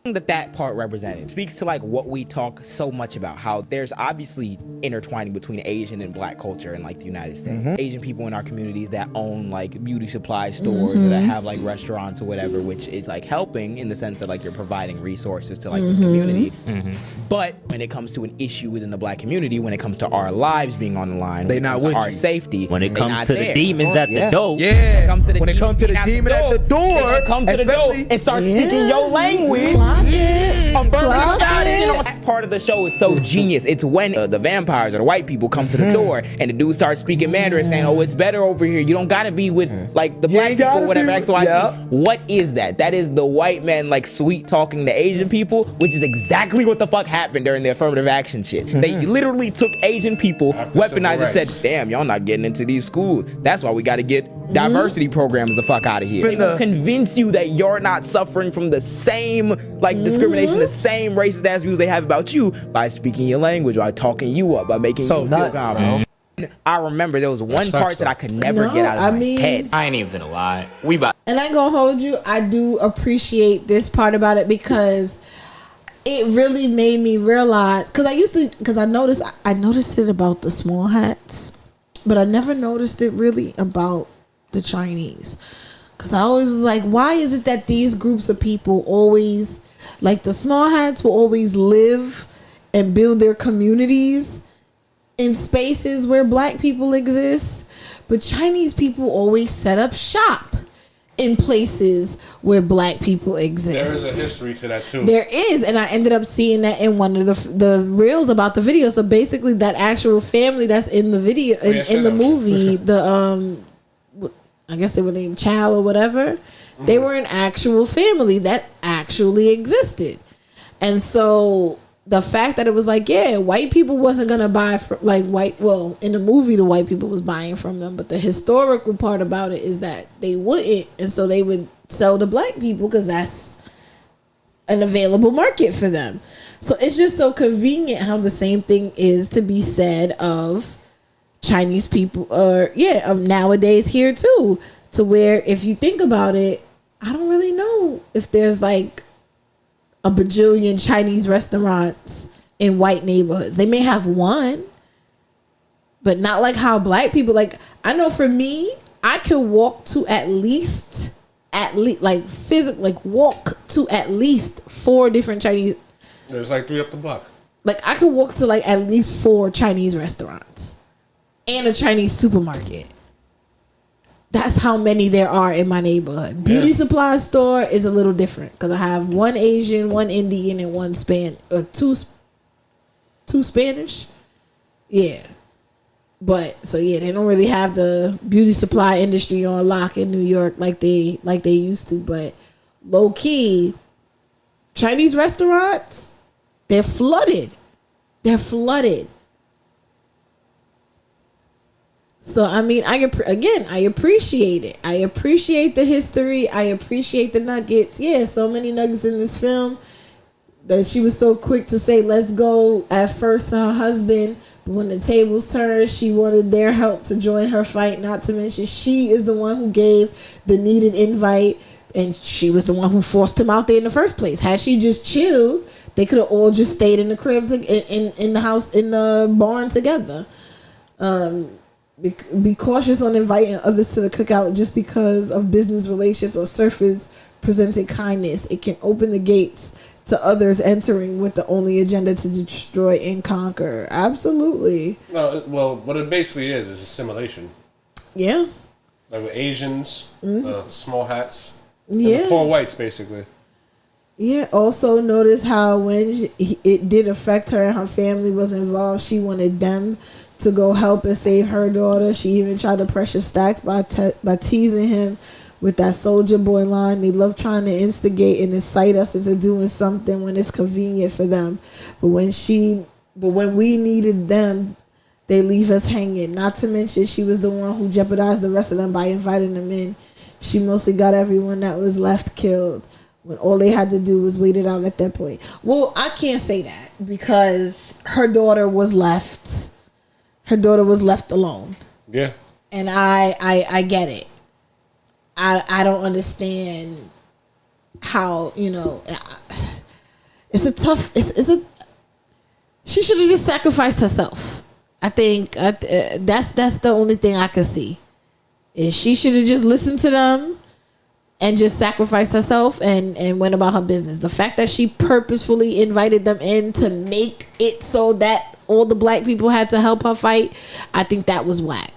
that part represented speaks to like what we talk so much about, how there's obviously intertwining between Asian and Black culture in like the United States. Asian people in our communities that own like beauty supply stores or that have like restaurants or whatever, which is like helping in the sense that like you're providing resources to like this community. But when it comes to an issue within the Black community, when it comes to our lives being on the line, they not with our you. safety, when it comes to the demons at the door, when it comes to the demon at the door, come to the door and start speaking your language. That part of the show is so genius. It's when the vampires or the white people come to the door and the dude starts speaking Mandarin, saying, "Oh, it's better over here. You don't gotta be with like the Black people, or whatever." X, Y, Z. What is that? That is the white man like sweet talking to Asian people, which is exactly what the fuck happened during the affirmative action shit. They literally took Asian people, weaponized and said, "Damn, y'all not getting into these schools. That's why we got to get diversity programs the fuck out of here." They will convince you that you're not suffering from the same like discrimination, the same racist ass views they have about you by speaking your language, by talking you up, by making you feel confident. I remember there was one part that I could never get out of my head. I ain't even gonna lie. And I ain't gonna hold you. I do appreciate this part about it because it really made me realize, because I noticed it about the small hats, but I never noticed it really about the Chinese. Because I always was like, why is it that these groups of people always, like the small hats will always live and build their communities in spaces where Black people exist, but Chinese people always set up shop in places where Black people exist. There is a history to that too. There is, and I ended up seeing that in one of the reels about the video. So basically, that actual family that's in the video in the movie, I guess they were named Chow or whatever. They were an actual family that actually existed, and so the fact that it was like, yeah, white people wasn't gonna buy from like in the movie the white people was buying from them, but the historical part about it is that they wouldn't, and so they would sell to Black people because that's an available market for them. So it's just so convenient how the same thing is to be said of Chinese people, or nowadays here too, to where if you think about it, I don't really know if there's like a bajillion Chinese restaurants in white neighborhoods. They may have one, but not like how Black people, like, I know for me, I can walk to at least like physically, like walk to at least 4 different Chinese. There's like 3 up the block. Like I could walk to like at least 4 Chinese restaurants and a Chinese supermarket. That's how many there are in my neighborhood. Beauty supply store is a little different because I have 1 Asian, 1 Indian, and 1 two Spanish. Yeah. But so yeah, they don't really have the beauty supply industry on lock in New York like they used to. But low key, Chinese restaurants, they're flooded. They're flooded. So, I mean, I appreciate it. I appreciate the history. I appreciate the nuggets. Yeah, so many nuggets in this film that she was so quick to say, let's go at first to her husband. But when the tables turned, she wanted their help to join her fight. Not to mention, she is the one who gave the needed invite. And she was the one who forced him out there in the first place. Had she just chilled, they could have all just stayed in the crib, in the house, in the barn together. Be cautious on inviting others to the cookout just because of business relations or surface presented kindness. It can open the gates to others entering with the only agenda to destroy and conquer. Absolutely. No, well, what it basically is assimilation. Yeah. Like with Asians, small hats, and the poor whites, basically. Yeah. Also, notice how when it did affect her and her family was involved, she wanted them to go help and save her daughter. She even tried to pressure Stacks by teasing him with that soldier boy line. They love trying to instigate and incite us into doing something when it's convenient for them. But when we needed them, they leave us hanging. Not to mention, she was the one who jeopardized the rest of them by inviting them in. She mostly got everyone that was left killed when all they had to do was wait it out at that point. Well, I can't say that because her daughter was left. Her daughter was left alone. Yeah. And I get it. I don't understand how, it's a tough. She should have just sacrificed herself. I think that's the only thing I could see. Is she should have just listened to them and just sacrificed herself and went about her business. The fact that she purposefully invited them in to make it so that all the black people had to help her fight, I think that was whack.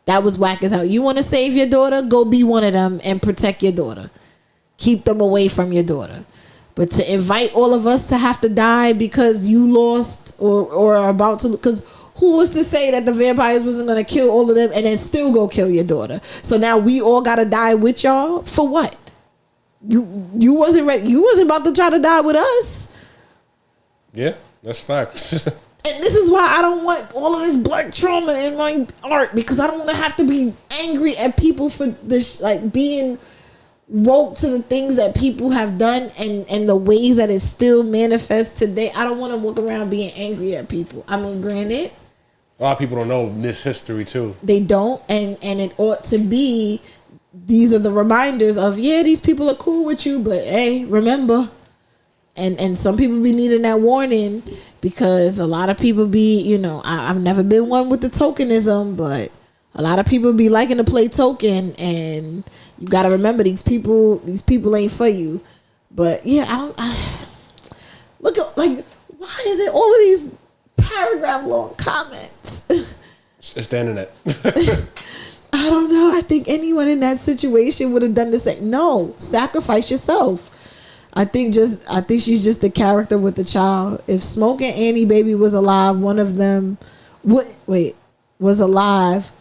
That was whack as hell. You want to save your daughter? Go be one of them and protect your daughter. Keep them away from your daughter. But to invite all of us to have to die because you lost or are about to, because who was to say that the vampires wasn't going to kill all of them and then still go kill your daughter? So now we all got to die with y'all for what? You wasn't ready. You wasn't about to try to die with us. Yeah, that's facts. And this is why I don't want all of this black trauma in my art, because I don't want to have to be angry at people for this, like being woke to the things that people have done and the ways that it still manifests today. I don't want to walk around being angry at people. I mean, granted, A lot of people don't know this history too. They don't, and it ought to be. These are the reminders of, yeah, these people are cool with you, but hey, remember. And some people be needing that warning, because a lot of people be, you know, I've never been one with the tokenism, but a lot of people be liking to play token, and you got to remember these people ain't for you. But yeah, look at, like, why is it all of these paragraph long comments? It's the internet. I don't know. I think anyone in that situation would have done the same. No, sacrifice yourself. I think she's just the character with the child. If Smoke and Annie Baby was alive, one of them was alive,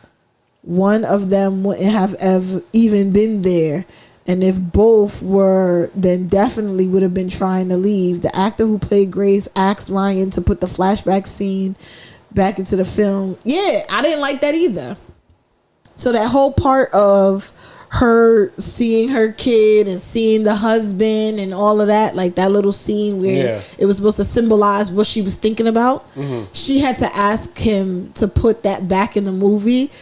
one of them wouldn't have ever even been there. And if both were, then definitely would have been trying to leave. The actor who played Grace asked Ryan to put the flashback scene back into the film. Yeah, I didn't like that either. So that whole part of her seeing her kid and seeing the husband and all of that, like that little scene where it was supposed to symbolize what she was thinking about. Mm-hmm. She had to ask him to put that back in the movie,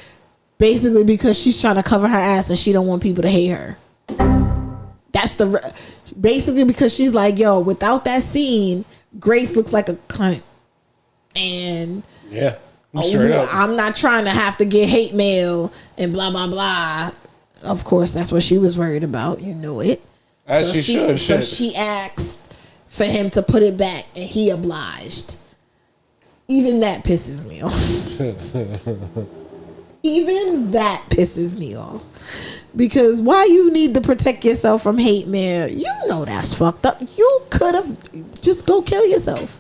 basically because she's trying to cover her ass and she don't want people to hate her. That's basically because she's like, yo, without that scene, Grace looks like a cunt. And yeah, I'm not trying to have to get hate mail and blah, blah, blah. Of course, that's what she was worried about. You know it. As So she asked for him to put it back, and he obliged. Even that pisses me off. Even that pisses me off. Because why you need to protect yourself from hate mail? You know that's fucked up. You could have just go kill yourself.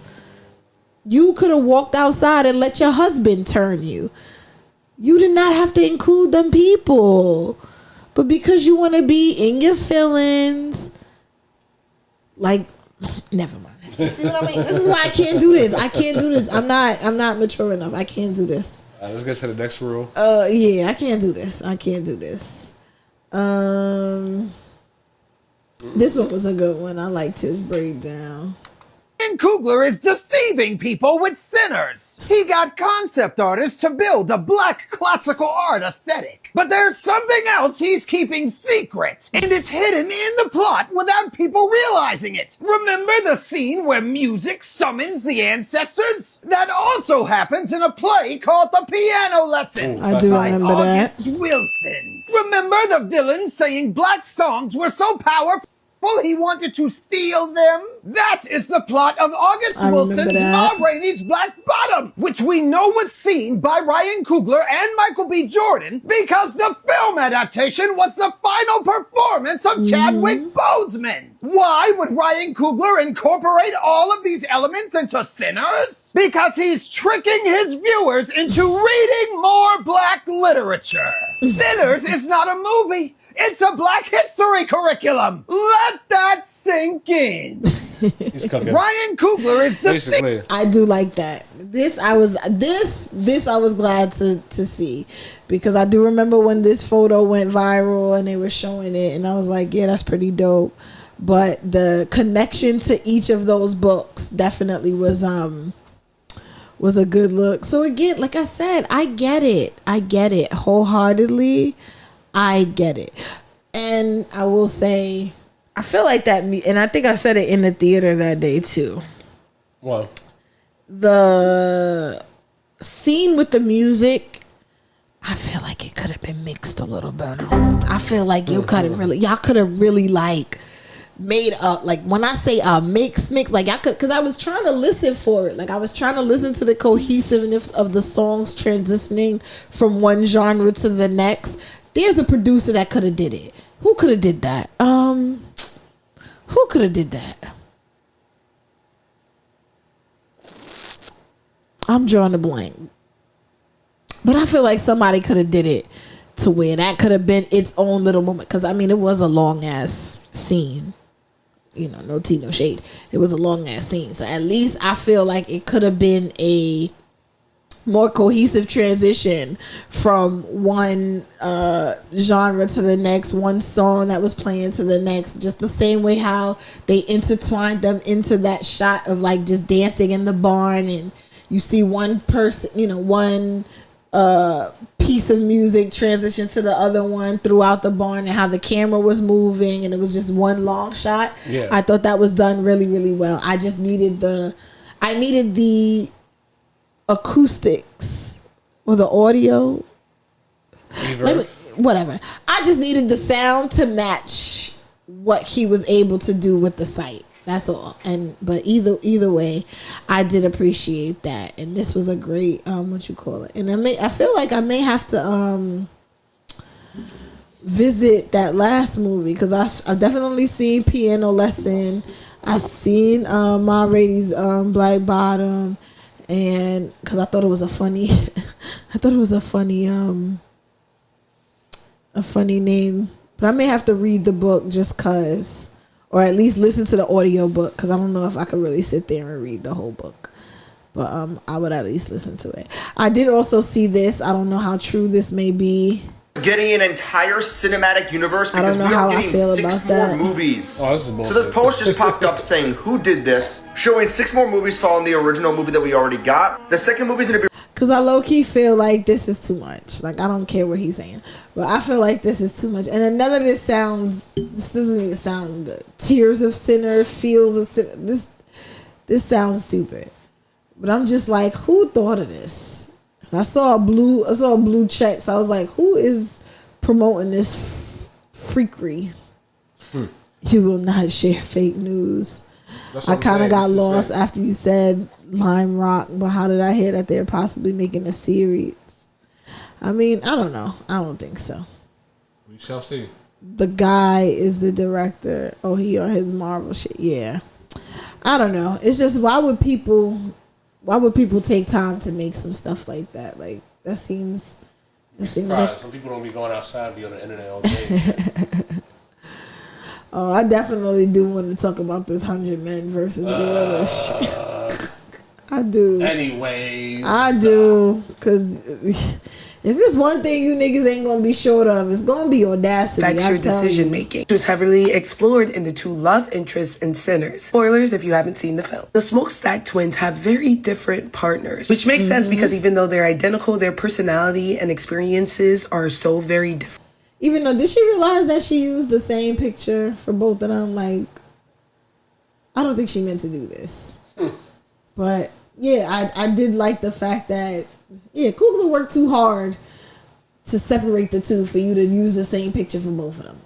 You could have walked outside and let your husband turn you. You did not have to include them people. But because you want to be in your feelings, like, never mind. You see what I mean? This is why I can't do this. I'm not mature enough. I can't do this. Let's get to the next rule. Yeah, I can't do this. This one was a good one. I liked his breakdown. Ryan Coogler is deceiving people with sinners. He got concept artists to build a black classical art aesthetic. But there's something else he's keeping secret, and it's hidden in the plot without people realizing it. Remember the scene where music summons the ancestors? That also happens in a play called The Piano Lesson. I do remember that. August Wilson. Remember the villain saying black songs were so powerful he wanted to steal them? That is the plot of August Wilson's Ma Rainey's Black Bottom, which we know was seen by Ryan Coogler and Michael B. Jordan because the film adaptation was the final performance of Chadwick Boseman. Why would Ryan Coogler incorporate all of these elements into Sinners? Because he's tricking his viewers into reading more black literature. Sinners is not a movie. It's a black history curriculum. Let that sink in. Ryan Coogler is basically. I do like that. This I was glad to see, because I do remember when this photo went viral and they were showing it, and I was like, yeah, that's pretty dope. But the connection to each of those books definitely was a good look. So again, like I said, I get it wholeheartedly. I get it. And I will say, I feel like that, and I think I said it in the theater that day too. What? The scene with the music, I feel like it could have been mixed a little better. I feel like y'all could have really like made up, like when I say a mix, like I could, because I was trying to listen for it. Like I was trying to listen to the cohesiveness of the songs transitioning from one genre to the next. There's a producer that could have did it. Who could have did that? Who could have did that? I'm drawing a blank. But I feel like somebody could have did it to where that could have been its own little moment. Because, I mean, it was a long-ass scene. You know, no tea, no shade. It was a long-ass scene. So at least I feel like it could have been a more cohesive transition from one genre to the next, one song that was playing to the next, just the same way how they intertwined them into that shot of like just dancing in the barn, and you see one person, you know, one piece of music transition to the other one throughout the barn, and how the camera was moving and it was just one long shot. Yeah. I thought that was done really, really well. I just needed the acoustics or the audio, whatever. I just needed the sound to match what he was able to do with the sight. That's all. But either way, I did appreciate that, and this was a great what you call it. And I feel like I may have to visit that last movie, because I've definitely seen Piano Lesson. I've seen Ma Rainey's Black Bottom. And because I thought it was a funny name, but I may have to read the book just cause, or at least listen to the audio book, because I don't know if I could really sit there and read the whole book. But I would at least listen to it. I did also see this. I don't know how true this may be. Getting an entire cinematic universe because I don't know we how are I getting feel 6 about more that. movies. Oh, this is bullshit. So this post just popped up saying who did this, showing 6 more movies following the original movie that we already got. The second movie is going to be... Because I low-key feel like this is too much. Like, I don't care what he's saying, but I feel like this is too much. And then none of this doesn't even sound good. Tears of Sinners, Fields of Sinners. This sounds stupid. But I'm just like, who thought of this? I saw a blue check, so I was like, who is promoting this freakery? You will not share fake news. I kind of got lost after you said Lime Rock, but how did I hear that they're possibly making a series? I mean, I don't know. I don't think so. We shall see. The guy is the director. Oh, he on his Marvel shit. Yeah. I don't know. It's just, why would people take time to make some stuff like that? Like, that seems like... Some people don't be going outside and be on the internet all day. Oh, I definitely do want to talk about this 100 Men versus Gorilla shit. I do. Anyways. I do. Because if it's one thing you niggas ain't going to be short of, it's going to be audacity. Affects your decision making. It was heavily explored in the 2 love interests in Sinners. Spoilers if you haven't seen the film. The Smokestack twins have very different partners, which makes sense because even though they're identical, their personality and experiences are so very different. Even though, did she realize that she used the same picture for both of them? Like, I don't think she meant to do this. But, yeah, I did like the fact that, yeah, Kugler worked too hard to separate the two for you to use the same picture for both of them.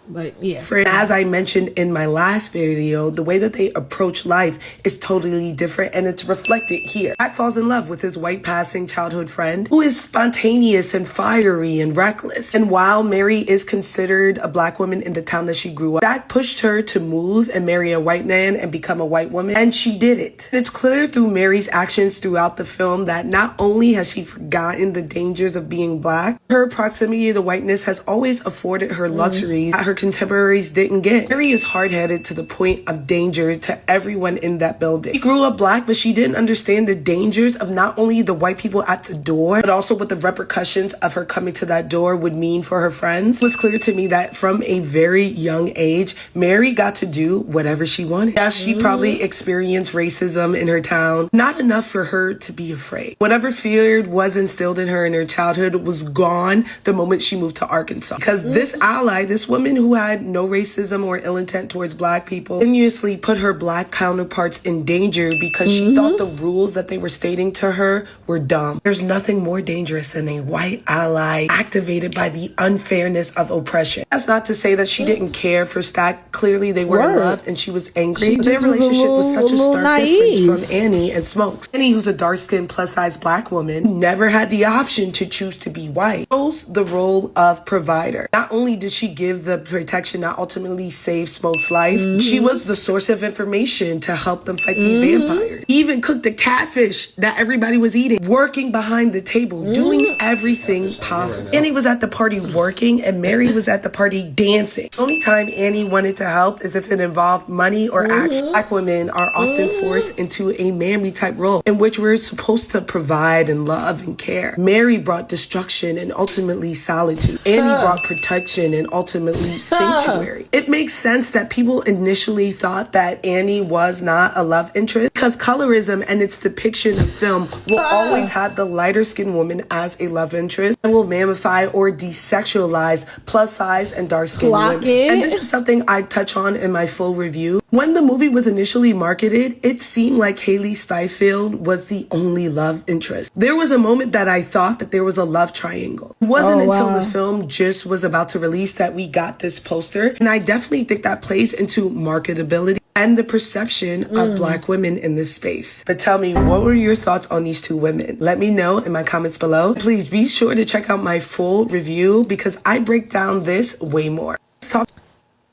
But yeah. As I mentioned in my last video, the way that they approach life is totally different, and it's reflected here. Jack falls in love with his white passing childhood friend who is spontaneous and fiery and reckless. And while Mary is considered a black woman in the town that she grew up, Jack pushed her to move and marry a white man and become a white woman, and she did it. It's clear through Mary's actions throughout the film that not only has she forgotten the dangers of being black, her proximity to whiteness has always afforded her luxuries that her contemporaries didn't get. Mary is hard-headed to the point of danger to everyone in that building. She grew up black, but she didn't understand the dangers of not only the white people at the door, but also what the repercussions of her coming to that door would mean for her friends. It was clear to me that from a very young age, Mary got to do whatever she wanted. Yes, she probably experienced racism in her town, not enough for her to be afraid. Whatever fear was instilled in her childhood was gone the moment she moved to Arkansas. Because this ally, this woman who who had no racism or ill intent towards black people continuously put her black counterparts in danger because she thought the rules that they were stating to her were dumb. There's nothing more dangerous than a white ally activated by the unfairness of oppression. That's not to say that she didn't care for Stack. Clearly they were in love and she was angry. But their relationship was such a stark difference from Annie and Smokes. Annie, who's a dark-skinned plus-size black woman who never had the option to choose to be white, chose the role of provider. Not only did she give the protection that ultimately saved Smoke's life, she was the source of information to help them fight these vampires. Even cooked the catfish that everybody was eating, working behind the table, doing everything possible. Annie was at the party working and Mary was at the party dancing. The only time Annie wanted to help is if it involved money or action. Black women are often forced into a mammy type role in which we're supposed to provide and love and care. Mary brought destruction and ultimately solitude. Annie brought protection and ultimately sanctuary. It makes sense that people initially thought that Annie was not a love interest because colorism and its depiction of film will always have the lighter skinned woman as a love interest and will mammify or desexualize plus size and dark skinned women. And this is something I touch on in my full review. When the movie was initially marketed, it seemed like Haley Steinfeld was the only love interest. There was a moment that I thought that there was a love triangle. It wasn't until the film just was about to release that we got this poster. And I definitely think that plays into marketability and the perception of black women in this space. But tell me, what were your thoughts on these two women? Let me know in my comments below. Please be sure to check out my full review because I break down this way more. Let's talk.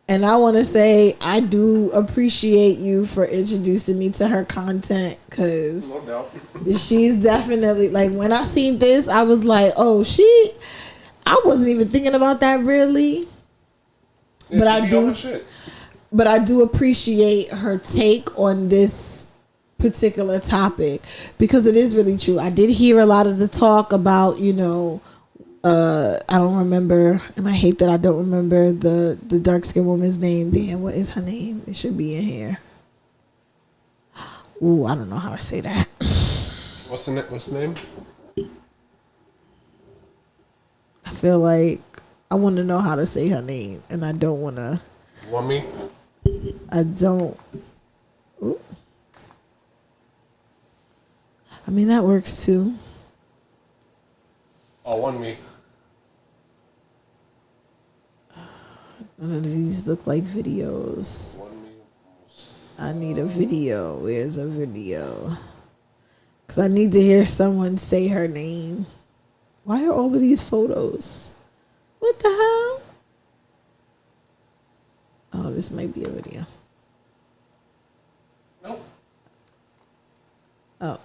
And I want to say I do appreciate you for introducing me to her content because she's definitely, like, when I seen this, I was like, oh, I wasn't even thinking about that really. Yeah, but I do appreciate her take on this particular topic because it is really true. I did hear a lot of the talk about, I don't remember, and I hate that I don't remember the dark-skinned woman's name. Damn, what is her name? It should be in here. Ooh, I don't know how to say that. What's the name? I feel like I want to know how to say her name, and I don't want to. Want me? I don't. Ooh. I mean, that works too. Oh, want me. None of these look like videos. I need a video. Where's a video? Because I need to hear someone say her name. Why are all of these photos? What the hell? Oh, this might be a video. Nope. Oh.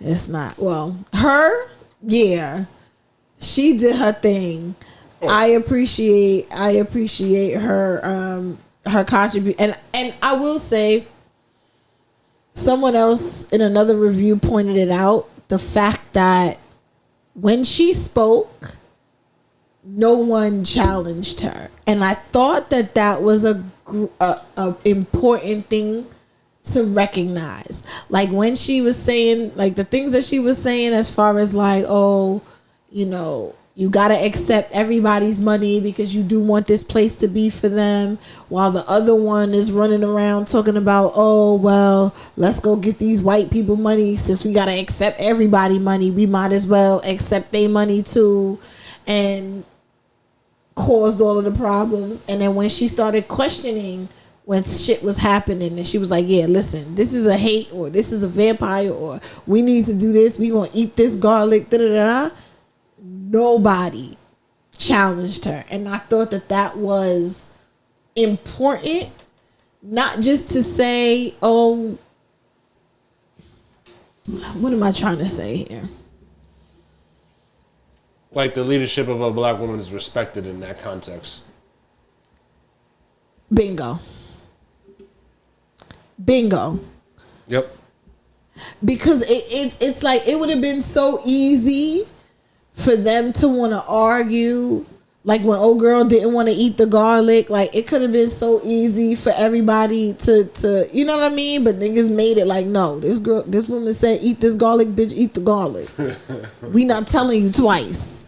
It's not. Well, her, yeah. She did her thing. I appreciate her her contribution. And I will say, someone else in another review pointed it out, the fact that when she spoke, no one challenged her. And I thought that was a important thing to recognize. Like when she was saying, like the things that she was saying as far as like, oh, you got to accept everybody's money because you do want this place to be for them. While the other one is running around talking about, oh, well, let's go get these white people money. Since we got to accept everybody money, we might as well accept their money too. And caused all of the problems. And then when she started questioning when shit was happening and she was like, yeah, listen, this is a hate or this is a vampire or we need to do this. We gonna eat this garlic, da-da-da-da. Nobody challenged her. And I thought that was important, not just to say, oh, what am I trying to say here? Like the leadership of a black woman is respected in that context. Bingo. Yep. Because it's like it would have been so easy for them to want to argue. Like when old girl didn't want to eat the garlic, like it could have been so easy for everybody to you know what I mean? But niggas made it like, no, this woman said, eat this garlic, bitch, eat the garlic. We not telling you twice.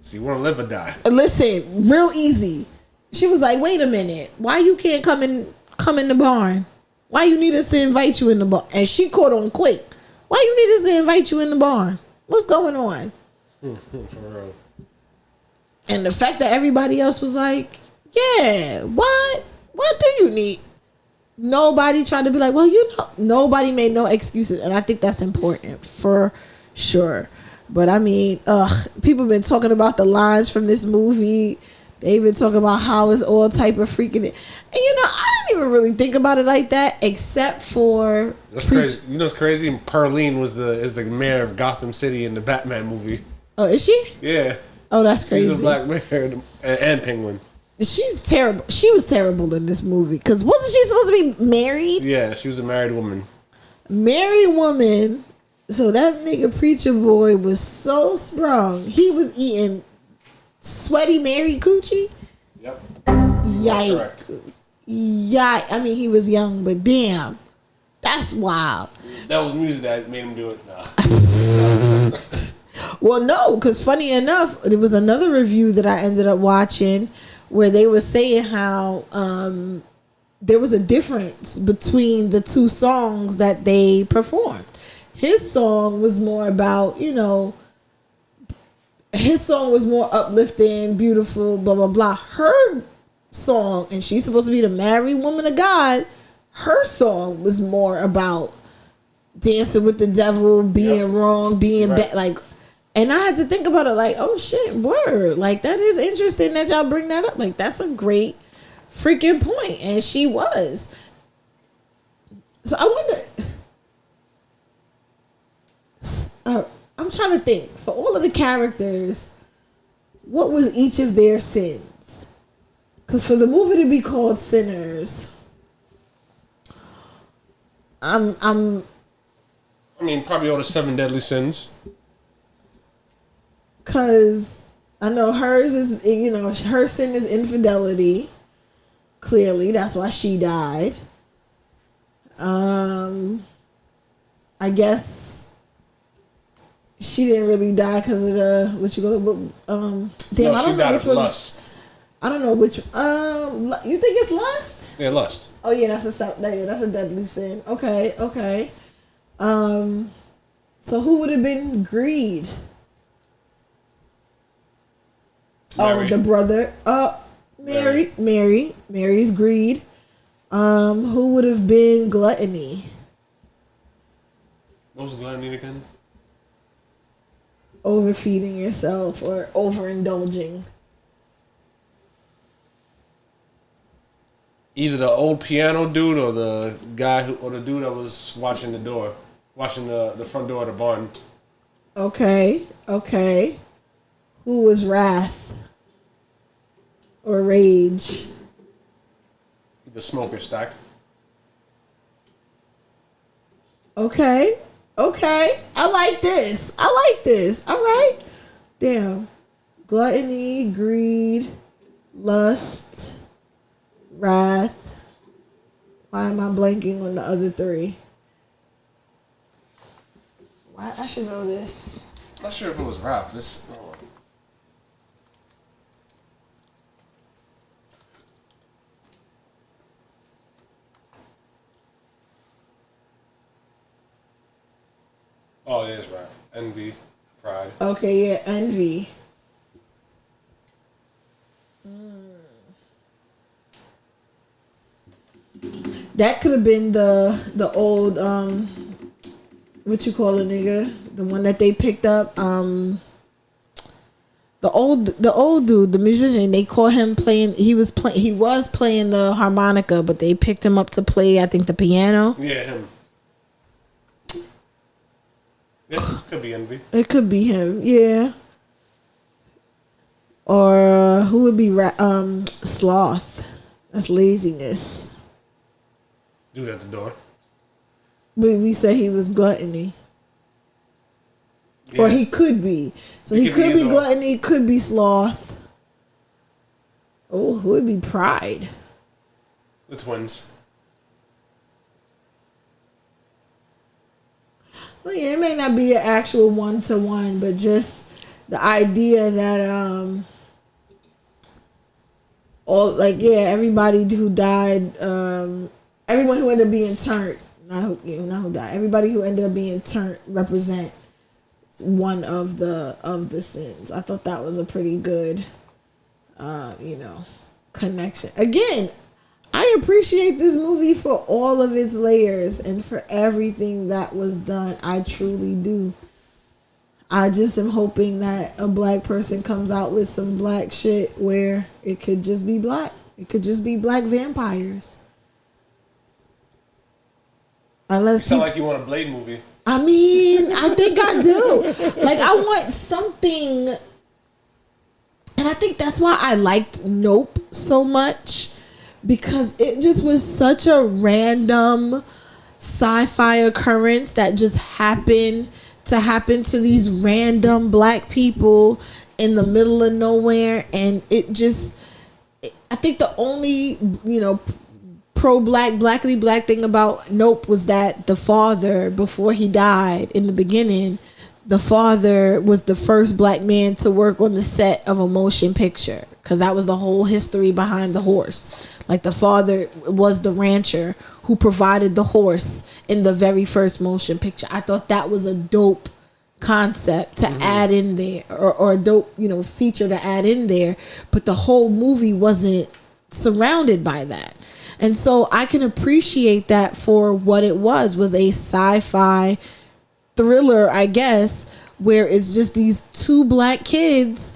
So you want to live or die? Listen, real easy. She was like, "Wait a minute, why you can't come in the barn? Why you need us to invite you in the barn?" And she caught on quick. Why you need us to invite you in the barn? What's going on? For real. And the fact that everybody else was like, "Yeah, what do you need?" Nobody tried to be like, "Well, nobody made no excuses," and I think that's important for sure. But I mean, people been talking about the lines from this movie. They've been talking about how it's all type of freaking it. And I didn't even really think about it like that, except for That's crazy. You know what's crazy? Pearline is the mayor of Gotham City in the Batman movie. Oh, is she? Yeah. Oh, that's crazy. She's a black mayor and Penguin. She's terrible. She was terrible in this movie because wasn't she supposed to be married? Yeah, she was a married woman. Married woman. So that nigga preacher boy was so sprung. He was eating sweaty Mary coochie. Yep. Yikes. Yeah, I mean he was young, but damn, that's wild. That was music that made him do it. Nah. Well, no, because funny enough, there was another review that I ended up watching where they were saying how there was a difference between the two songs that they performed. His song was more about, his song was more uplifting, beautiful, blah, blah, blah. Her song, and she's supposed to be the married woman of God, her song was more about dancing with the devil, being wrong, being bad, like. And I had to think about it like, oh shit, word. Like, that is interesting that y'all bring that up. Like, that's a great freaking point. And she was. So I wonder, I'm trying to think, for all of the characters, what was each of their sins? Because for the movie to be called Sinners, I mean, probably all the 7 deadly sins. Because I know hers is, her sin is infidelity. Clearly, that's why she died. I guess she didn't really die because of the, damn, I don't know which one. Lust. I don't know which, you think it's lust? Yeah, lust. Oh yeah, that's a deadly sin. Okay. So who would have been greed? Mary. Oh, the brother. Mary's greed. Who would have been gluttony? What was gluttony again? Overfeeding yourself or overindulging. Either the old piano dude or the dude that was watching the front door of the barn. Okay. Who was wrath or rage? The smoker stack. Okay. I like this. All right. Damn. Gluttony, greed, lust, wrath. Why am I blanking on the other 3? Why? I should know this. I'm not sure if it was wrath. Oh, it is wrath. Envy, pride. Okay, yeah, envy. That could have been the old what you call a nigga, the one that they picked up, the old dude, the musician. They call him playing. He was playing the harmonica, but they picked him up to play, I think, the piano. Yeah, him. Yeah, could be envy. It could be him, yeah. Or who would be sloth? That's laziness. Dude at the door. But we said he was gluttony. Yeah. Or he could be. So he could be gluttony, could be sloth. Oh, who would be pride? The twins. Well, yeah, it may not be an actual 1-to-1, but just the idea that everybody who died, everyone who ended up being turned, not who died, everybody who ended up being turned represent one of the sins. I thought that was a pretty good connection. Again, I appreciate this movie for all of its layers and for everything that was done. I truly do. I just am hoping that a black person comes out with some black shit where it could just be black. It could just be black vampires. Unless you sound like you want a Blade movie. I mean, I think I do. Like, I want something, and I think that's why I liked Nope so much, because it just was such a random sci-fi occurrence that just happened to these random black people in the middle of nowhere. And I think the only, blackly black thing about Nope was that the father, before he died in the beginning, the father was the first black man to work on the set of a motion picture, because that was the whole history behind the horse. Like, the father was the rancher who provided the horse in the very first motion picture. I thought that was a dope concept to add in there, or a dope, feature to add in there. But the whole movie wasn't surrounded by that. And so I can appreciate that for what it was a sci-fi thriller, I guess, where it's just these two black kids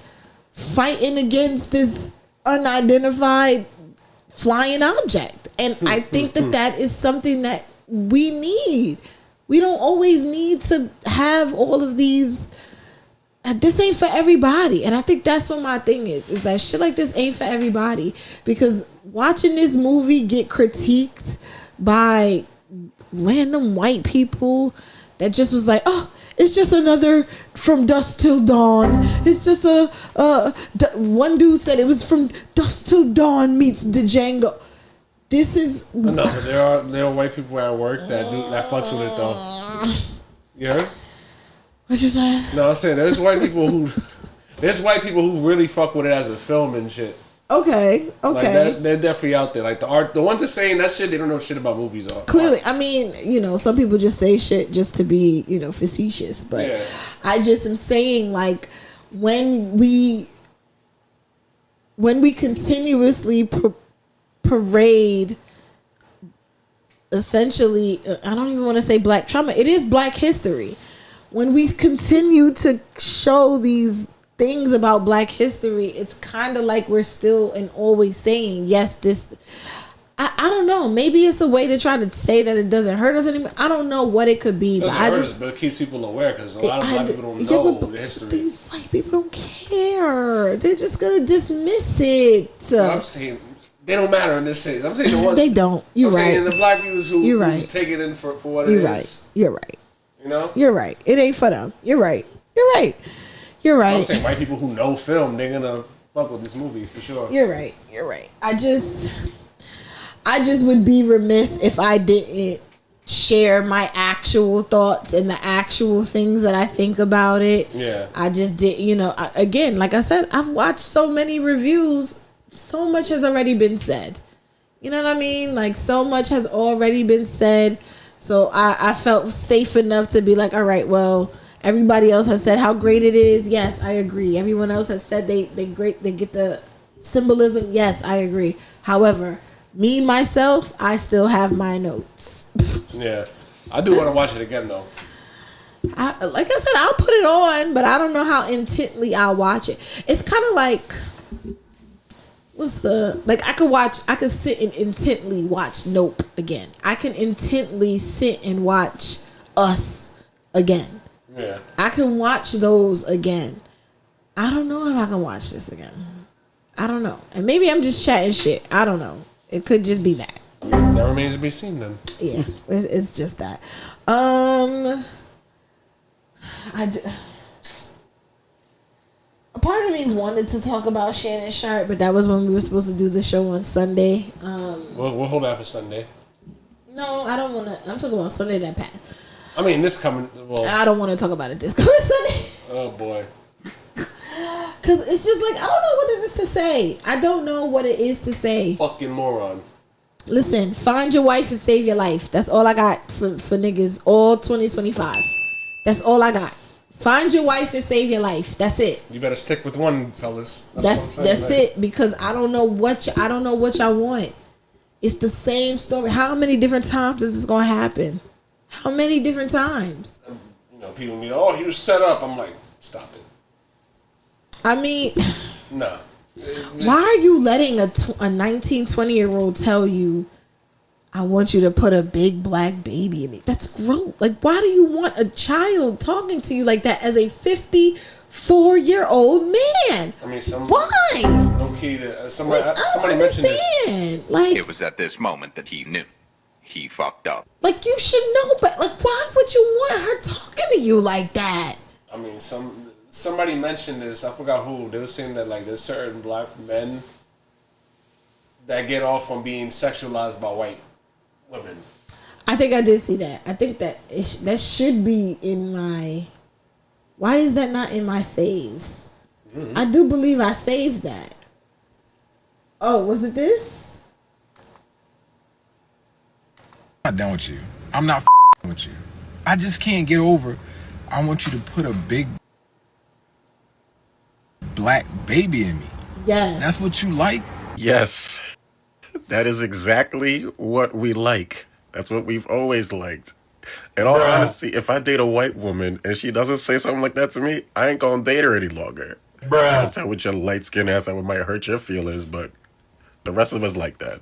fighting against this unidentified flying object. And I think that is something that we need. We don't always need to have all of these. This ain't for everybody. And I think that's what my thing is that shit like this ain't for everybody. Because watching this movie get critiqued by random white people that just was like, oh, it's just another From Dusk Till Dawn. It's just one dude said it was From Dusk Till Dawn meets Django. This is no, but there are white people at work that fucks with it though. You heard? What you saying? No, I'm saying there's white people who really fuck with it as a film and shit. Okay. Like they're definitely out there. Like the ones that saying that shit, they don't know shit about movies. Clearly, I mean, some people just say shit just to be, facetious. But yeah. I just am saying, like, when we continuously parade, essentially, I don't even want to say black trauma. It is black history. When we continue to show these things about black history, it's kind of like we're still and always saying, yes, this, I don't know, maybe it's a way to try to say that it doesn't hurt us anymore. I don't know what it could be, but it keeps people aware, because a lot of black people don't know the history. These white people don't care. They're just gonna dismiss it. I'm saying they don't matter in this case. I'm saying the ones they don't. You're right. Saying the black people who take it in for what it is. You're right. You're right. It ain't for them. You're right. I'm saying white people who know film, they're gonna fuck with this movie for sure. You're right. I just would be remiss if I didn't share my actual thoughts and the actual things that I think about it. Yeah. I just did, again, like I said, I've watched so many reviews. So much has already been said. You know what I mean? Like, so much has already been said. So I felt safe enough to be like, all right, well, everybody else has said how great it is. Yes, I agree. Everyone else has said they get the symbolism. Yes, I agree. However, me, myself, I still have my notes. Yeah. I do want to watch it again, though. Like I said, I'll put it on, but I don't know how intently I'll watch it. It's kind of like, I could sit and intently watch Nope again. I can intently sit and watch Us again. Yeah. I can watch those again. I don't know if I can watch this again. I don't know. And maybe I'm just chatting shit. I don't know. It could just be that. That remains to be seen then. Yeah, it's just that. A part of me wanted to talk about Shannon Sharp, but that was when we were supposed to do the show on Sunday. We'll hold out for Sunday. No, I don't want to. I'm talking about Sunday that passed. I mean, this coming. Well, I don't want to talk about it this coming Sunday. Oh boy. Cause it's just like, I don't know what it is to say. I don't know what it is to say. Fucking moron. Listen, find your wife and save your life. That's all I got for niggas all 2025. That's all I got. Find your wife and save your life. That's it. You better stick with one, fellas. That's it. Because I don't know what y'all want. It's the same story. How many different times is this gonna happen? How many different times? You know, people mean, oh, he was set up. I'm like, stop it. I mean, no. Why are you letting a 19, 20-year-old tell you, I want you to put a big black baby in me? That's gross. Like, why do you want a child talking to you like that as a 54-year-old man? I mean, why? No key to somebody mentioned this. Like, it was at this moment that he knew he fucked up. Like, you should know, but like, why would you want her talking to you like that? I mean, somebody mentioned this. I forgot who. They were saying that like there's certain black men that get off on being sexualized by white women. I think I did see that. I think that that should be in my. Why is that not in my saves? Mm-hmm. I do believe I saved that. Oh, was it this? I'm not done with you. I'm not with you. I just can't get over. I want you to put a big black baby in me. Yes. That's what you like? Yes. That is exactly what we like. That's what we've always liked. In all honesty, if I date a white woman and she doesn't say something like that to me, I ain't gonna date her any longer. I can tell with your light skin ass that might hurt your feelings, but the rest of us like that.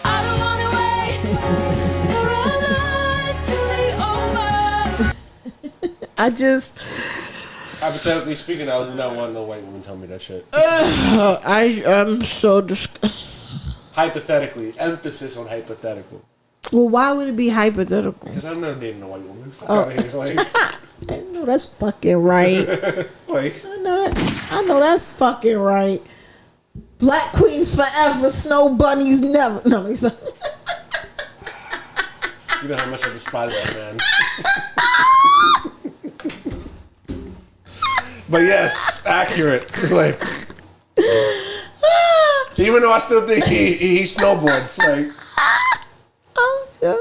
I don't wanna wait for our lives to be over. I just. Hypothetically speaking, I would not want no white woman tell me that shit. I am so disgusted. Hypothetically, emphasis on hypothetical. Well, why would it be hypothetical? Because I'm not dating a white woman. Fuck out of here. Like, I know that's fucking right. like, I know that's fucking right. Black queens forever, snow bunnies never. No, he's like, you know how much I despise that man. But yes, accurate. Like, even though I still think he snowboards, like. I'm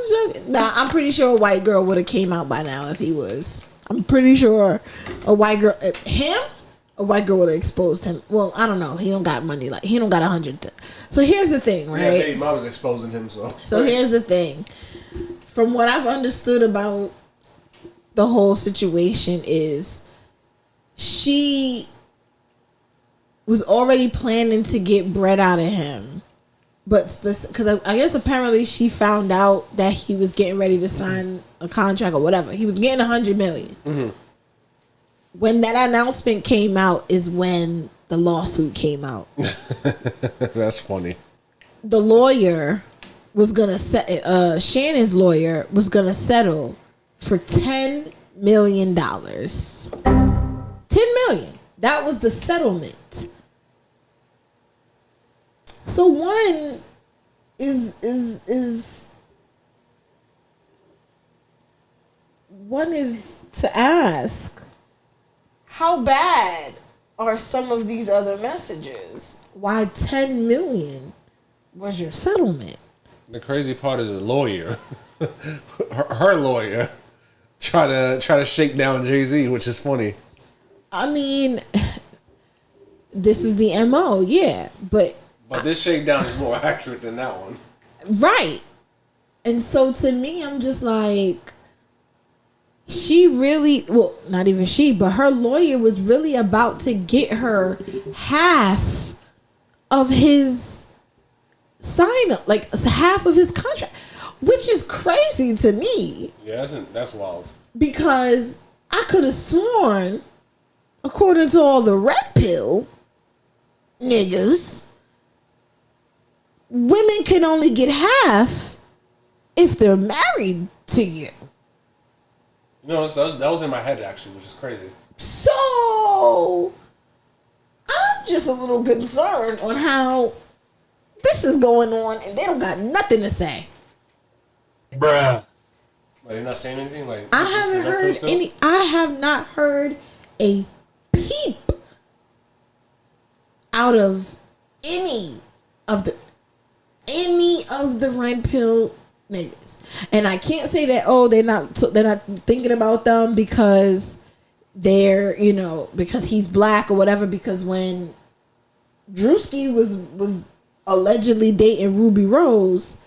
joking. Nah, I'm pretty sure a white girl would have came out by now if he was. I'm pretty sure a white girl, a white girl would have exposed him. Well, I don't know. He don't got money. Like, he don't got 100. So here's the thing, right? Yeah, baby mom was exposing him, so. So here's the thing. From what I've understood about the whole situation is she was already planning to get bread out of him. But because I guess apparently she found out that he was getting ready to sign a contract or whatever. He was getting $100 million. Mm-hmm. When that announcement came out is when the lawsuit came out. That's funny. The lawyer was gonna Shannon's lawyer was gonna settle for $10 million. $10 million. That was the settlement. So one is to ask, how bad are some of these other messages? Why 10 million was your settlement? The crazy part is a lawyer, her lawyer, try to shake down Jay-Z, which is funny. I mean, this is the MO, yeah, but this shakedown is more accurate than that one. Right. And so to me, I'm just like, she really, well, not even she, but her lawyer was really about to get her half of his sign up, like half of his contract, which is crazy to me. Yeah, that's wild. Because I could have sworn, according to all the red pill niggas, women can only get half if they're married to you. You know, that was in my head actually, which is crazy. So I'm just a little concerned on how this is going on, and they don't got nothing to say. Bruh. They're not saying anything. Like I have not heard a peep out of any of the red pill niggas. And I can't say that they're not thinking about them because they're, because he's black or whatever, because when Drewski was allegedly dating Ruby Rose,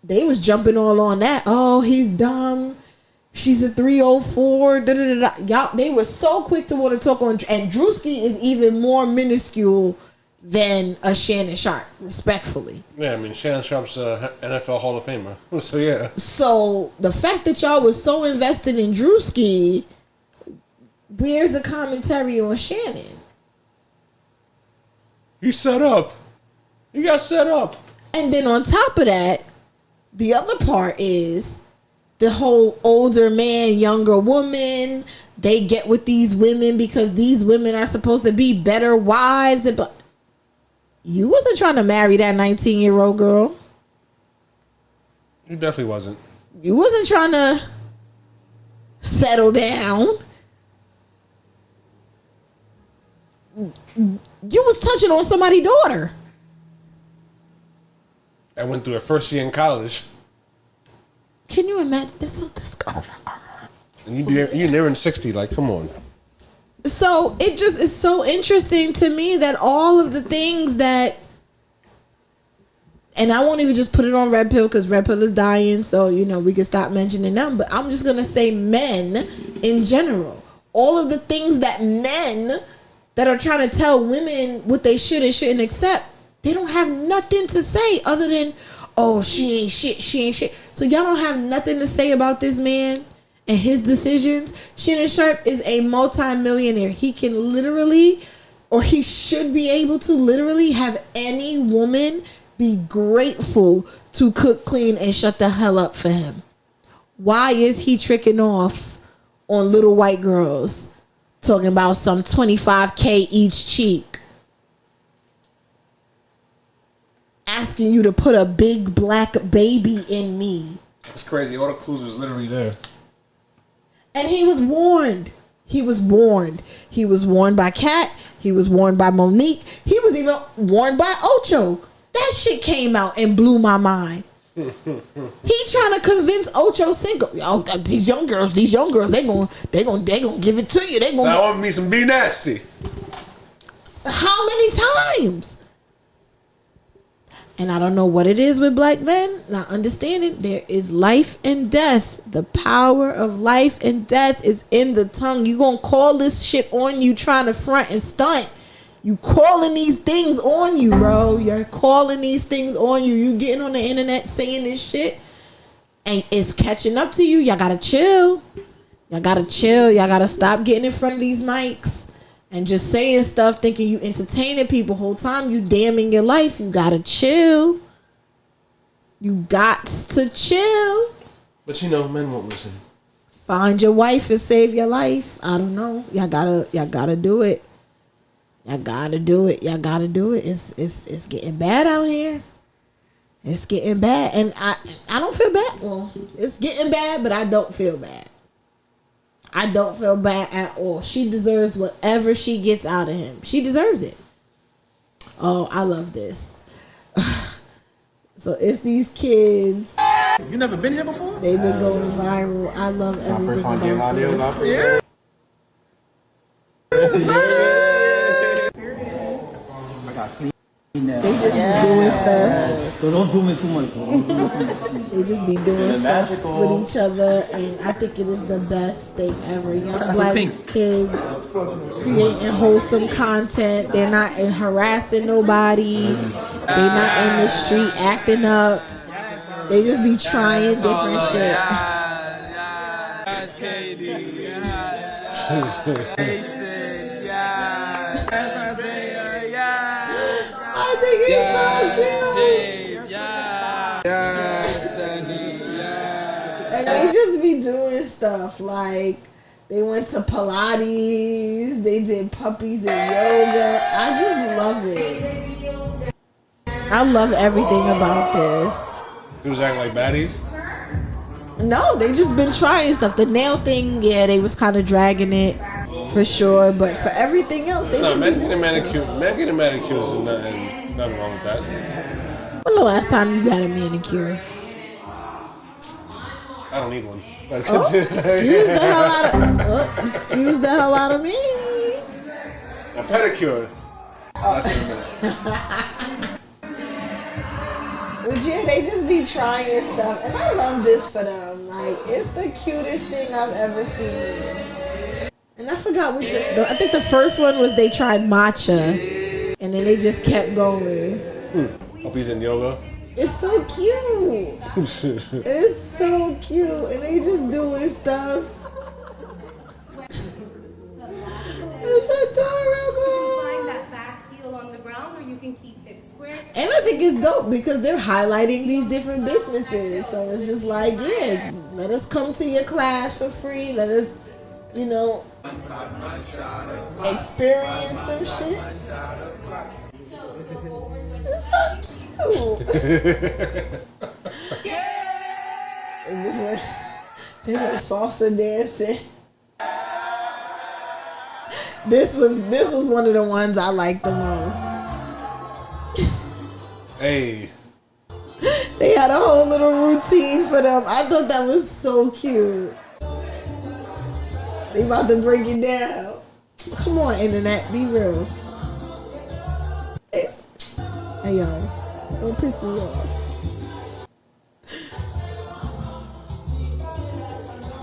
they was jumping all on that. Oh, he's dumb. She's a 304. Da, da, da, da. Y'all, they were so quick to want to talk on. And Drewski is even more minuscule than a Shannon Sharp, respectfully. Yeah, I mean, Shannon Sharp's a NFL Hall of Famer. So, yeah. So, the fact that y'all was so invested in Drewski, where's the commentary on Shannon? You set up. You got set up. And then on top of that, the other part is the whole older man, younger woman. They get with these women because these women are supposed to be better wives. But you wasn't trying to marry that 19-year-old girl. You definitely wasn't. You wasn't trying to settle down. You was touching on somebody's daughter. I went through her first year in college. Can you imagine? This so disgusting. And you're nearing 60. Like, come on. So it just is so interesting to me that all of the things that, and I won't even just put it on Red Pill because Red Pill is dying, so we can stop mentioning them. But I'm just gonna say men in general. All of the things that men that are trying to tell women what they should and shouldn't accept, they don't have nothing to say other than, oh, she ain't shit, she ain't shit. So y'all don't have nothing to say about this man and his decisions. Shannon Sharp is a multi-millionaire. He can literally, or he should be able to literally have any woman be grateful to cook, clean, and shut the hell up for him. Why is he tricking off on little white girls talking about some $25K each cheek? Asking you to put a big black baby in me. It's crazy. All the clues was literally there. And he was warned. He was warned. He was warned by Kat. He was warned by Monique. He was even warned by Ocho. That shit came out and blew my mind. He trying to convince Ocho Cinco. Oh, these young girls, they gonna give it to you. They gonna. I want me some Be Nasty. How many times? And I don't know what it is with black men not understanding there is life and death. The power of life and death is in the tongue. You gonna call this shit on you trying to front and stunt. You calling these things on you, bro. You're calling these things on you. You getting on the internet saying this shit and it's catching up to you. Y'all gotta chill. Y'all gotta chill. Y'all gotta stop getting in front of these mics and just saying stuff thinking you entertaining people. Whole time you damning your life. You gotta chill. You got to chill. But men won't listen. Find your wife and save your life. I don't know. Y'all gotta do it. Y'all gotta do it. Y'all gotta do it. It's getting bad out here. It's getting bad. And I don't feel bad. Well, it's getting bad, but I don't feel bad. I don't feel bad at all. She deserves whatever she gets out of him. She deserves it. Oh, I love this. So it's these kids. You never been here before? They've been going viral. I love everything about this. They just be doing stuff. So don't zoom in too much. They just be doing stuff with each other, and I think it is the best thing ever. Young black kids creating wholesome content. They're not harassing nobody. They're not in the street acting up. They just be trying different shit. I think it's so cute. And they just be doing stuff like they went to Pilates, they did puppies and yoga. I just love it. I love everything about this. They was acting like baddies? No, they just been trying stuff. The nail thing, yeah, they was kind of dragging it. for sure. But for everything else, they just men be doing getting stuff. men getting manicures is nothing wrong with that. When the last time you got a manicure? I don't need one. Oh, excuse the hell out of me. A pedicure. But yeah, they just be trying stuff, and I love this for them. Like, it's the cutest thing I've ever seen. And I forgot which. I think the first one was they tried matcha, and then they just kept going. Hope he's in yoga. It's so cute. It's so cute, and they just doing stuff. It's adorable. Find that back heel on the ground, or you can keep it square. And I think it's dope because they're highlighting these different businesses. So it's just like, yeah, let us come to your class for free. Let us, experience some shit. It's so cute. And this one, they were salsa dancing. This was one of the ones I liked the most. Hey. They had a whole little routine for them. I thought that was so cute. They about to break it down. Come on, internet, be real. Hey, yo, don't piss me off.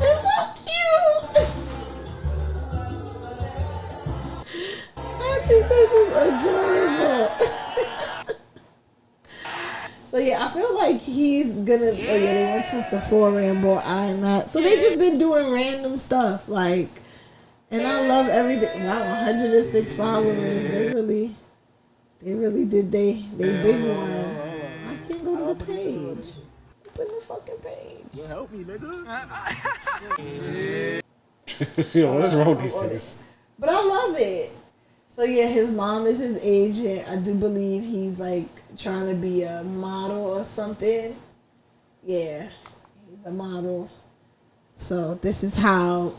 It's so cute. I think this is adorable. So yeah, I feel like he's gonna. Oh yeah, they went to Sephora and bought iMac. So they just been doing random stuff, like, and I love everything. Wow, 106 followers. They really did they big one. I can't go to the page. Open the fucking page. You help me, nigga. Yo, what is wrong with these things? But I love it. So yeah, his mom is his agent. I do believe he's like trying to be a model or something. Yeah, he's a model. So this is how,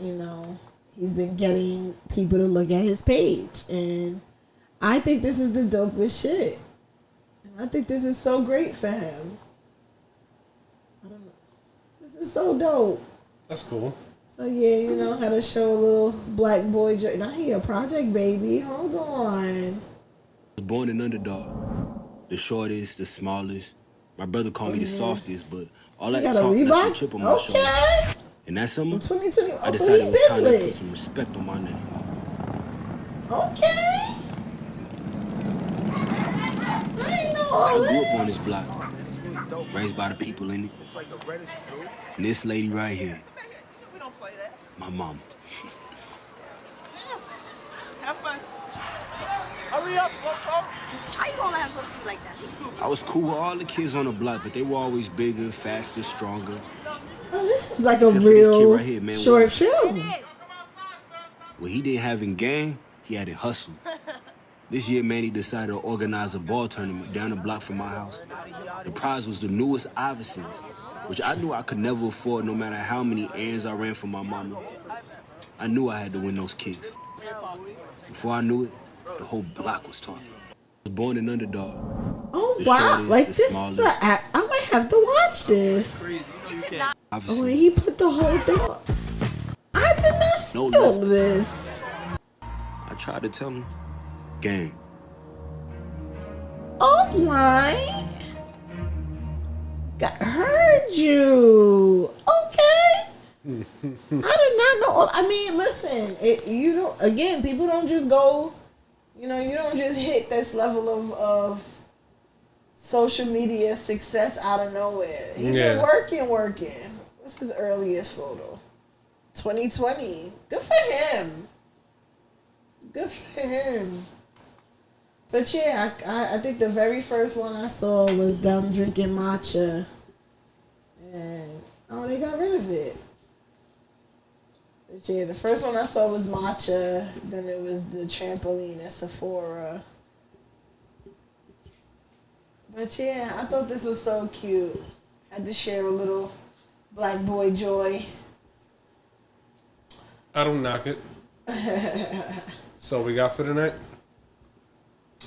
he's been getting people to look at his page. And I think this is the dopest shit. And I think this is so great for him. I don't know. This is so dope. That's cool. So yeah, how to show a little black boy joy. Now he a project baby. Hold on. I was born an underdog. The shortest, the smallest. My brother called me the softest, but all that got a talk left Reebok? a chip on my shoulder. And that summer, 2020. I Oh, so decided he it was time to been put lit. some respect on my name. Okay. I ain't know all I grew up on this. this block, raised by the people in it. And this lady right here, my mom. Have fun. Hurry up, Slowpoke. How you gonna have something like that? I was cool with all the kids on the block, but they were always bigger, faster, stronger. Oh, this is like a Except for this kid real right here, man, short what- film. What he didn't have in game, he had in hustle. This year, man, he decided to organize a ball tournament down the block from my house. The prize was the newest Iversons, which I knew I could never afford no matter how many errands I ran for my mama. I knew I had to win those kicks. Before I knew it, the whole block was talking. I was born an underdog. Oh, The wow. shortest, Like, the this is smallest. I might have to watch this. Oh, and he put the whole thing up. I did not see No all left. of this. I tried to tell him, gang. Oh, my. Heard you. Okay. I did not know. I mean, listen, people don't just go, you don't just hit this level of social media success out of nowhere. He's been working. What's his earliest photo? 2020. Good for him. Good for him. But yeah, I think the very first one I saw was them drinking matcha. And, they got rid of it. But yeah, the first one I saw was matcha. Then it was the trampoline at Sephora. But yeah, I thought this was so cute. Had to share a little black boy joy. I don't knock it. So we got for tonight?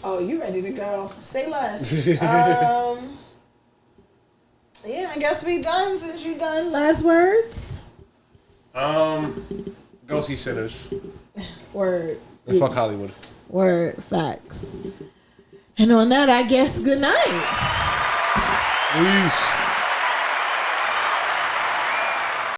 Oh, you ready to go? Say less. Yeah, I guess we done since you done. Last words? Go see Sinners. Word. And fuck Hollywood. Word. Facts. And on that, I guess good night. Peace.